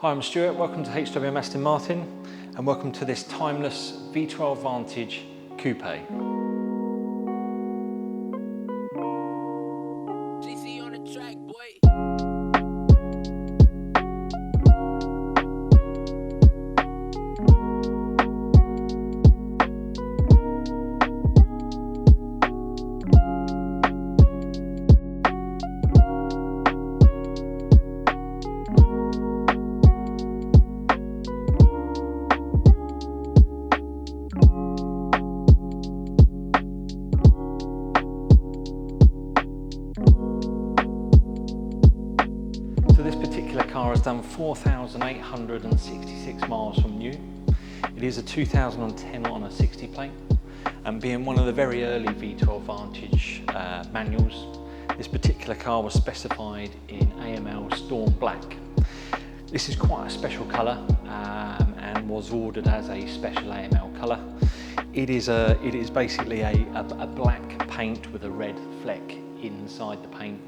Hi, I'm Stuart, welcome to HWM Aston Martin and welcome to this timeless V12 Vantage Coupe. So this particular car has done 4,866 miles from new. It is a 2010 on a 60 plate, and being one of the very early V12 Vantage manuals, this particular car was specified in AML Storm Black. This is quite a special colour and was ordered as a special AML colour. It is basically a black paint with a red fleck inside the paint.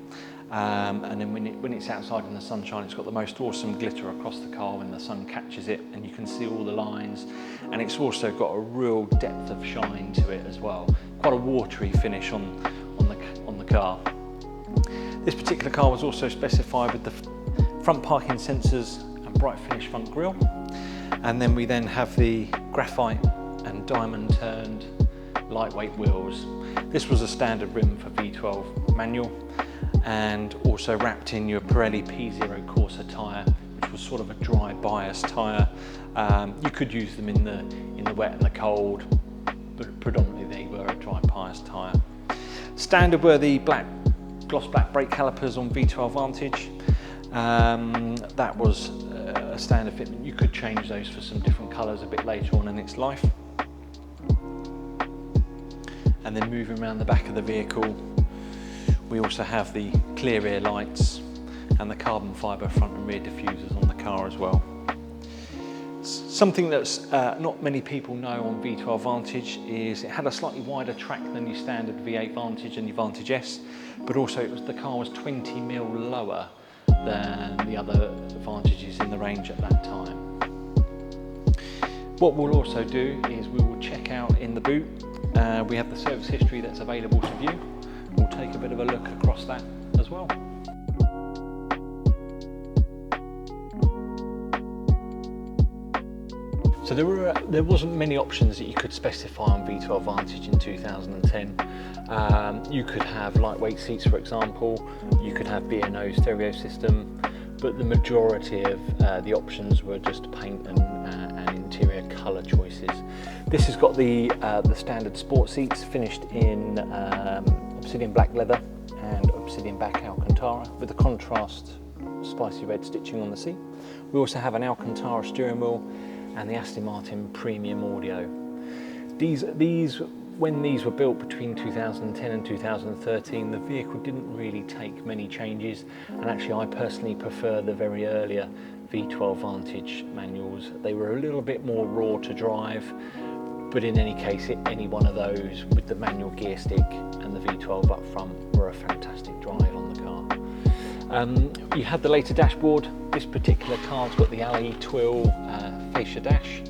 And then when it's outside in the sunshine, it's got the most awesome glitter across the car when the sun catches it, and you can see all the lines, and it's also got a real depth of shine to it as well. Quite a watery finish on the car. This particular car was also specified with the front parking sensors and bright finish front grille, and then we have the graphite and diamond turned lightweight wheels. This was a standard rim for V12 manual, and also wrapped in your Pirelli P0 Corsa tyre, which was sort of a dry bias tyre. You could use them in the wet and the cold, but predominantly they were a dry bias tyre. Standard were the gloss black brake calipers on V12 Vantage. That was a standard fitment. You could change those for some different colours a bit later on in its life. And then moving around the back of the vehicle, we also have the clear rear lights and the carbon fibre front and rear diffusers on the car as well. Something that's not many people know on V12 Vantage is it had a slightly wider track than your standard V8 Vantage and your Vantage S, but also the car was 20mm lower than the other Vantages in the range at that time. What we'll also do is we will check out in the boot. We have the service history that's available to view. We'll take a bit of a look across that as well. So there wasn't many options that you could specify on V12 Vantage in 2010. You could have lightweight seats, for example. You could have B&O stereo system, but the majority of the options were just paint and interior colour choices. This has got the standard sport seats finished in Obsidian black leather and Obsidian back Alcantara with the contrast spicy red stitching on the seat. We also have an Alcantara steering wheel and the Aston Martin premium audio. When these were built between 2010 and 2013, the vehicle didn't really take many changes, and actually I personally prefer the very earlier V12 Vantage manuals. They were a little bit more raw to drive, but in any case, any one of those with the manual gear stick and the V12 up front were a fantastic drive on the car. You had the later dashboard. This particular car's got the alloy twill fascia dash,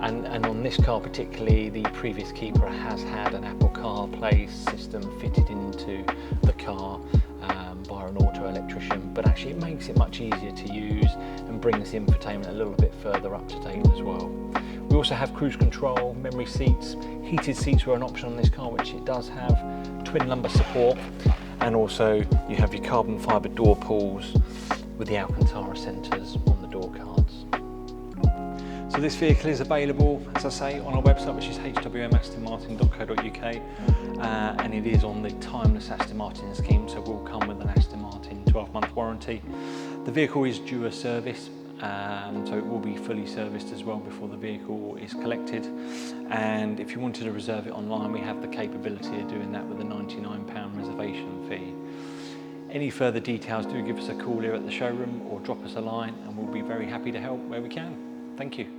and on this car particularly, the previous keeper has had an Apple CarPlay system fitted into the car by an auto electrician, but actually it makes it much easier to use and brings the infotainment a little bit further up to date as well. We also have cruise control, memory seats. Heated seats were an option on this car, which it does have, twin lumbar support, and also you have your carbon fibre door pulls with the Alcantara centres on the door cards. So this vehicle is available, as I say, on our website, which is hwmastonmartin.co.uk, and it is on the timeless Aston Martin scheme, so will come with an Aston Martin 12-month warranty. The vehicle is due a service, so it will be fully serviced as well before the vehicle is collected, and if you wanted to reserve it online, we have the capability of doing that with a £99 reservation fee. Any further details, do give us a call here at the showroom or drop us a line, and we'll be very happy to help where we can. Thank you.